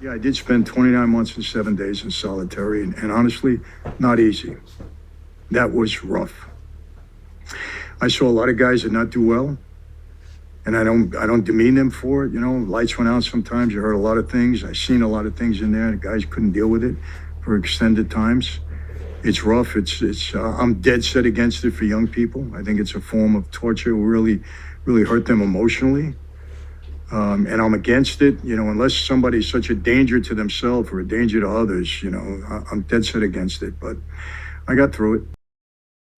Yeah, I did spend 29 months and 7 days in solitary, and honestly, not easy. That was rough. I saw a lot of guys that not do well, and I don't demean them for it. You know, lights went out sometimes. You heard a lot of things. I seen a lot of things in there. The guys couldn't deal with it for extended times. It's rough. I'm dead set against it for young people. I think it's a form of torture. It really hurt them emotionally. And I'm against it, you know, unless somebody's such a danger to themselves or a danger to others, you know, I'm dead set against it. But I got through it.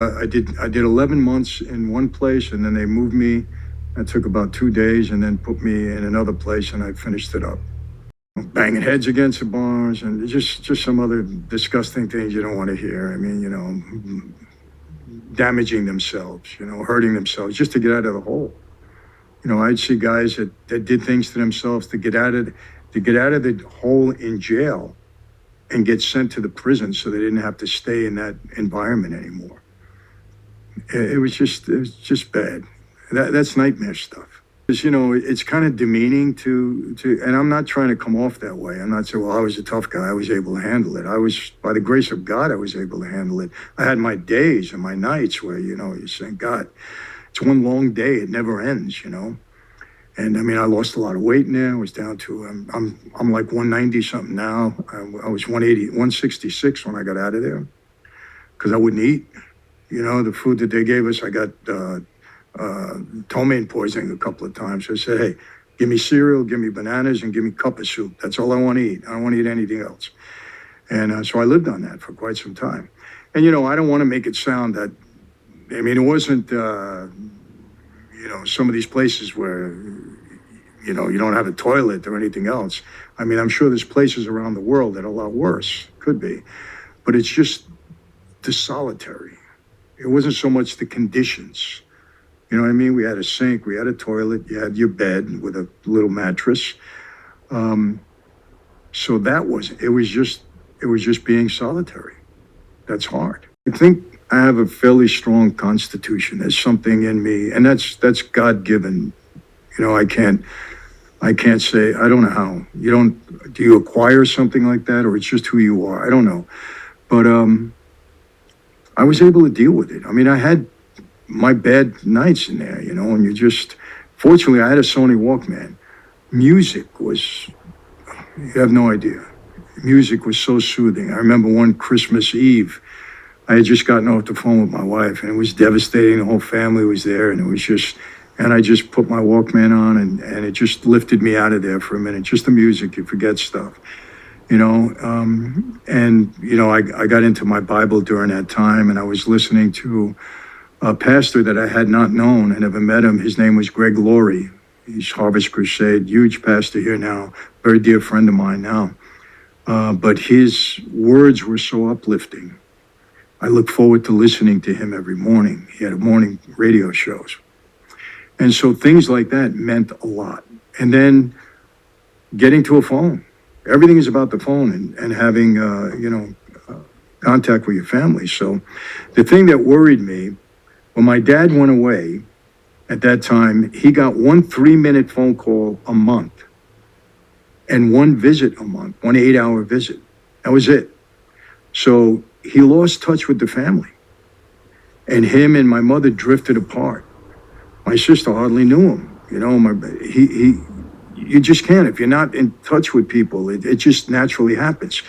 I did 11 months in one place, and then they moved me. That took about 2 days, and then put me in another place, and I finished it up. Banging heads against the bars, and just some other disgusting things you don't want to hear. I mean, you know, damaging themselves, you know, hurting themselves just to get out of the hole. You know, I'd see guys that did things to themselves to get out of the hole in jail and get sent to the prison so they didn't have to stay in that environment anymore. It was just bad. That's nightmare stuff. Because, you know, it's kind of demeaning to, and I'm not trying to come off that way. I'm not saying, well, I was a tough guy. I was able to handle it. By the grace of God, I was able to handle it. I had my days and my nights where, you know, you're saying, God, it's one long day. It never ends, you know. And I mean, I lost a lot of weight in there. I was down to, I'm like 190 something now. I was 166 when I got out of there because I wouldn't eat. You know, the food that they gave us, I got ptomaine poisoning a couple of times. So I said, hey, give me cereal, give me bananas, and give me a cup of soup. That's all I want to eat. I don't want to eat anything else. And so I lived on that for quite some time. And, you know, I don't want to make it sound that, I mean, it wasn't, you know, some of these places where, you know, you don't have a toilet or anything else. I mean, I'm sure there's places around the world that are a lot worse, could be. But it's just the solitary. It wasn't so much the conditions. You know what I mean? We had a sink, we had a toilet, you had your bed with a little mattress. So it was just being solitary. That's hard. I think I have a fairly strong constitution. There's something in me, and that's God-given. You know, I can't say, I don't know how. Do you acquire something like that, or it's just who you are? I don't know. But I was able to deal with it. I mean, I had my bad nights in there, you know, and fortunately, I had a Sony Walkman. Music was, you have no idea. Music was so soothing. I remember one Christmas Eve, I had just gotten off the phone with my wife, and it was devastating. The whole family was there, and I just put my Walkman on, and it just lifted me out of there for a minute. Just the music, you forget stuff, you know. And, you know, I got into my Bible during that time, and I was listening to a pastor that I had not known. I never met him. His name was Greg Laurie. He's Harvest Crusade, huge pastor here now, very dear friend of mine now. But his words were so uplifting. I look forward to listening to him every morning. He had morning radio shows. And so things like that meant a lot. And then getting to a phone. Everything is about the phone and having, you know, contact with your family. So the thing that worried me, when my dad went away at that time, he got 1 3-minute phone call a month and 1 visit a month, 1 8-hour visit. That was it. So he lost touch with the family. And him and my mother drifted apart. My sister hardly knew him. You know, you just can't. If you're not in touch with people, it just naturally happens.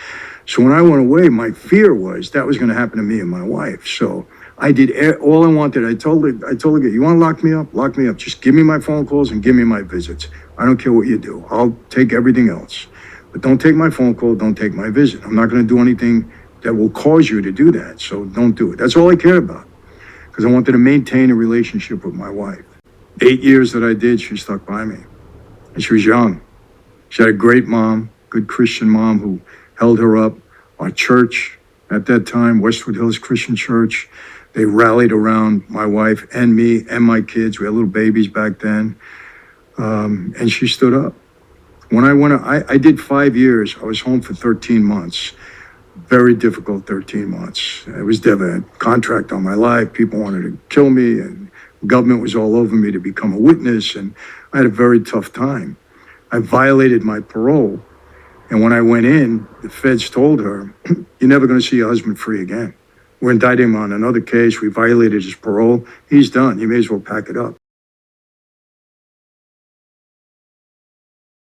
So when I went away, my fear was that was going to happen to me and my wife. So I did all I wanted. I told her, you want to lock me up? Lock me up. Just give me my phone calls and give me my visits. I don't care what you do. I'll take everything else. But don't take my phone call. Don't take my visit. I'm not going to do anything that will cause you to do that. So don't do it. That's all I care about. Because I wanted to maintain a relationship with my wife. 8 years that I did, she stuck by me. And she was young. She had a great mom, good Christian mom who held her up. Our church at that time, Westwood Hills Christian Church, they rallied around my wife and me and my kids. We had little babies back then. And she stood up. When I did 5 years. I was home for 13 months. Very difficult 13 months. It was a contract on my life. People wanted to kill me, and the government was all over me to become a witness, and I had a very tough time. I violated my parole, And when I went in, the feds told her, you're never going to see your husband free again. We're indicting him on another case. We violated his parole. He's done. He may as well pack it up.